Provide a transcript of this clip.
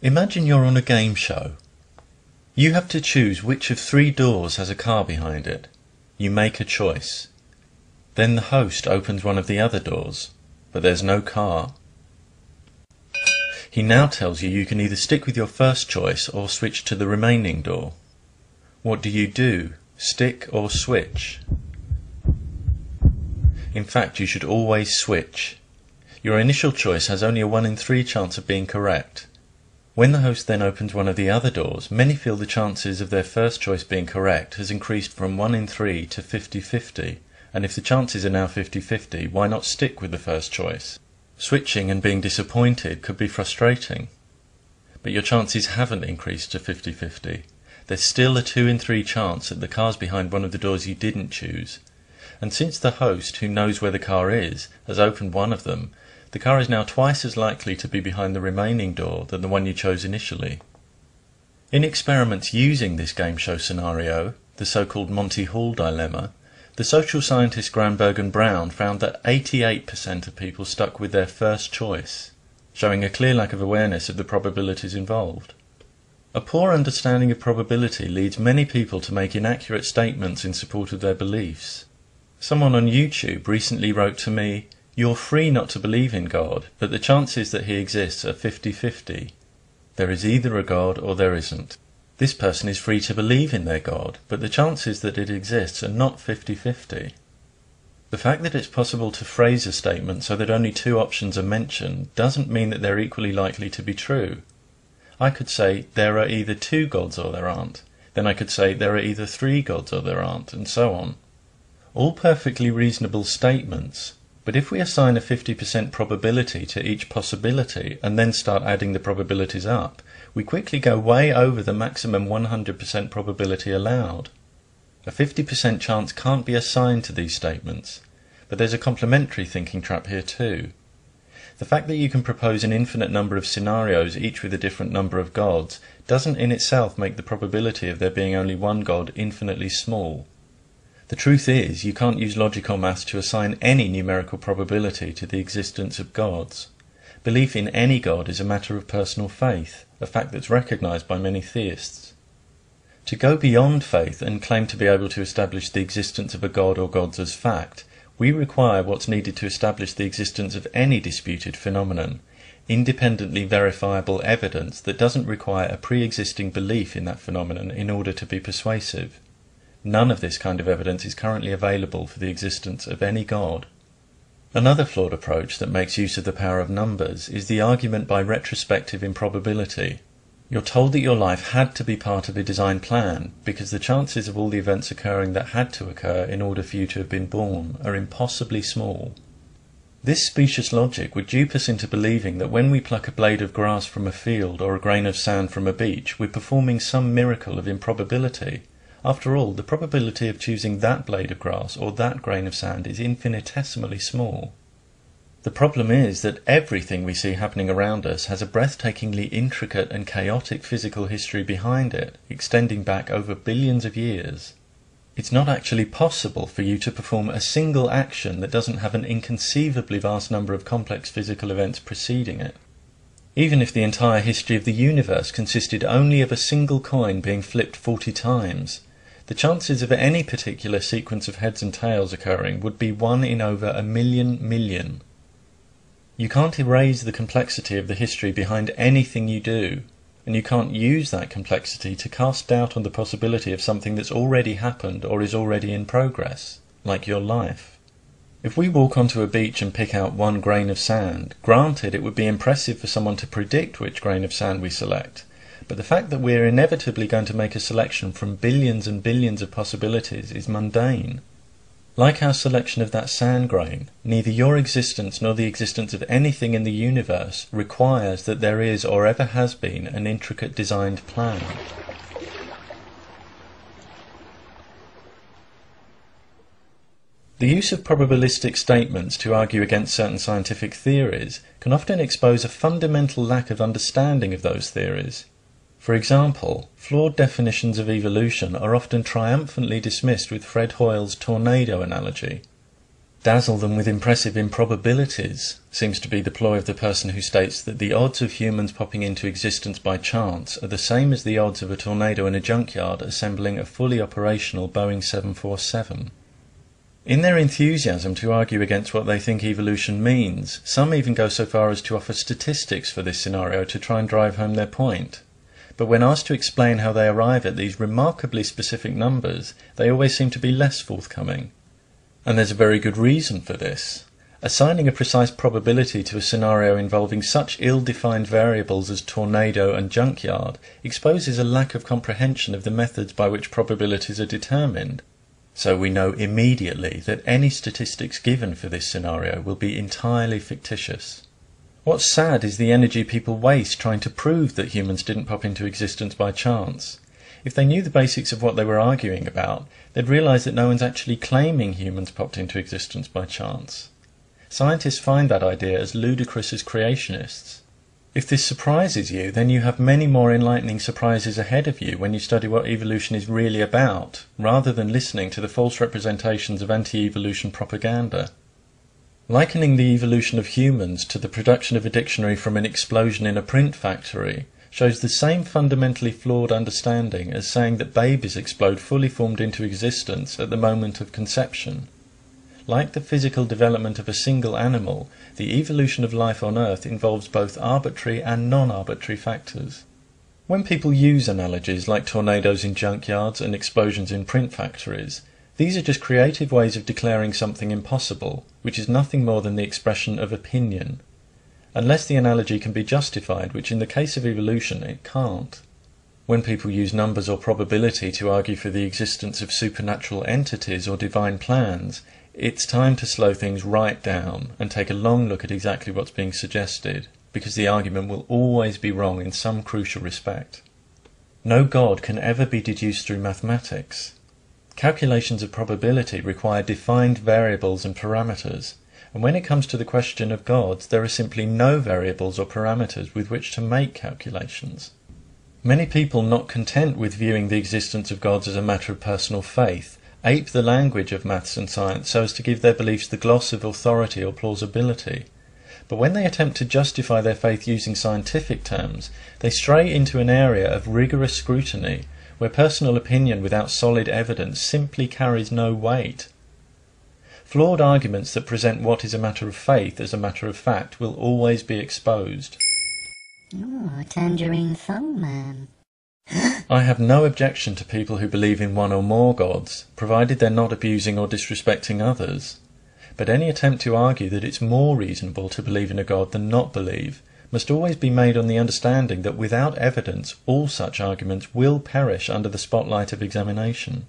Imagine you're on a game show. You have to choose which of 3 doors has a car behind it. You make a choice. Then the host opens one of the other doors, but there's no car. He now tells you you can either stick with your first choice or switch to the remaining door. What do? Stick or switch? In fact, you should always switch. Your initial choice has only a 1 in 3 chance of being correct. When the host then opens one of the other doors, many feel the chances of their first choice being correct has increased from 1 in 3 to 50-50, and if the chances are now 50-50, why not stick with the first choice? Switching and being disappointed could be frustrating. But your chances haven't increased to 50-50. There's still a 2 in 3 chance that the car's behind one of the doors you didn't choose. And since the host, who knows where the car is, has opened one of them, the car is now twice as likely to be behind the remaining door than the one you chose initially. In experiments using this game show scenario, the so-called Monty Hall dilemma, the social scientists Granberg and Brown found that 88% of people stuck with their first choice, showing a clear lack of awareness of the probabilities involved. A poor understanding of probability leads many people to make inaccurate statements in support of their beliefs. Someone on YouTube recently wrote to me, "You're free not to believe in God, but the chances that he exists are 50-50. There is either a God or there isn't." This person is free to believe in their God, but the chances that it exists are not 50-50. The fact that it's possible to phrase a statement so that only 2 options are mentioned doesn't mean that they're equally likely to be true. I could say, there are either 2 gods or there aren't. Then I could say, there are either 3 gods or there aren't, and so on. All perfectly reasonable statements. But if we assign a 50% probability to each possibility and then start adding the probabilities up, we quickly go way over the maximum 100% probability allowed. A 50% chance can't be assigned to these statements, but there's a complementary thinking trap here too. The fact that you can propose an infinite number of scenarios, each with a different number of gods, doesn't in itself make the probability of there being only one god infinitely small. The truth is, you can't use logic or maths to assign any numerical probability to the existence of gods. Belief in any god is a matter of personal faith, a fact that's recognized by many theists. To go beyond faith and claim to be able to establish the existence of a god or gods as fact, we require what's needed to establish the existence of any disputed phenomenon, independently verifiable evidence that doesn't require a pre-existing belief in that phenomenon in order to be persuasive. None of this kind of evidence is currently available for the existence of any god. Another flawed approach that makes use of the power of numbers is the argument by retrospective improbability. You're told that your life had to be part of a design plan because the chances of all the events occurring that had to occur in order for you to have been born are impossibly small. This specious logic would dupe us into believing that when we pluck a blade of grass from a field or a grain of sand from a beach, we're performing some miracle of improbability. After all, the probability of choosing that blade of grass or that grain of sand is infinitesimally small. The problem is that everything we see happening around us has a breathtakingly intricate and chaotic physical history behind it, extending back over billions of years. It's not actually possible for you to perform a single action that doesn't have an inconceivably vast number of complex physical events preceding it. Even if the entire history of the universe consisted only of a single coin being flipped 40 times, the chances of any particular sequence of heads and tails occurring would be 1 in over a million. You can't erase the complexity of the history behind anything you do, and you can't use that complexity to cast doubt on the possibility of something that's already happened or is already in progress, like your life. If we walk onto a beach and pick out 1 grain of sand, granted it would be impressive for someone to predict which grain of sand we select, but the fact that we're inevitably going to make a selection from billions and billions of possibilities is mundane. Like our selection of that sand grain, neither your existence nor the existence of anything in the universe requires that there is or ever has been an intricate designed plan. The use of probabilistic statements to argue against certain scientific theories can often expose a fundamental lack of understanding of those theories. For example, flawed definitions of evolution are often triumphantly dismissed with Fred Hoyle's tornado analogy. Dazzle them with impressive improbabilities seems to be the ploy of the person who states that the odds of humans popping into existence by chance are the same as the odds of a tornado in a junkyard assembling a fully operational Boeing 747. In their enthusiasm to argue against what they think evolution means, some even go so far as to offer statistics for this scenario to try and drive home their point. But when asked to explain how they arrive at these remarkably specific numbers, they always seem to be less forthcoming. And there's a very good reason for this. Assigning a precise probability to a scenario involving such ill-defined variables as tornado and junkyard exposes a lack of comprehension of the methods by which probabilities are determined. So we know immediately that any statistics given for this scenario will be entirely fictitious. What's sad is the energy people waste trying to prove that humans didn't pop into existence by chance. If they knew the basics of what they were arguing about, they'd realise that no one's actually claiming humans popped into existence by chance. Scientists find that idea as ludicrous as creationists. If this surprises you, then you have many more enlightening surprises ahead of you when you study what evolution is really about, rather than listening to the false representations of anti-evolution propaganda. Likening the evolution of humans to the production of a dictionary from an explosion in a print factory shows the same fundamentally flawed understanding as saying that babies explode fully formed into existence at the moment of conception. Like the physical development of a single animal, the evolution of life on Earth involves both arbitrary and non-arbitrary factors. When people use analogies like tornadoes in junkyards and explosions in print factories, these are just creative ways of declaring something impossible, which is nothing more than the expression of opinion. Unless the analogy can be justified, which in the case of evolution it can't. When people use numbers or probability to argue for the existence of supernatural entities or divine plans, it's time to slow things right down and take a long look at exactly what's being suggested, because the argument will always be wrong in some crucial respect. No God can ever be deduced through mathematics. Calculations of probability require defined variables and parameters, and when it comes to the question of gods, there are simply no variables or parameters with which to make calculations. Many people, not content with viewing the existence of gods as a matter of personal faith, ape the language of maths and science so as to give their beliefs the gloss of authority or plausibility. But when they attempt to justify their faith using scientific terms, they stray into an area of rigorous scrutiny, where personal opinion without solid evidence simply carries no weight. Flawed arguments that present what is a matter of faith as a matter of fact will always be exposed. Oh, tangerine thumb man. I have no objection to people who believe in one or more gods, provided they're not abusing or disrespecting others. But any attempt to argue that it's more reasonable to believe in a god than not believe must always be made on the understanding that without evidence all such arguments will perish under the spotlight of examination.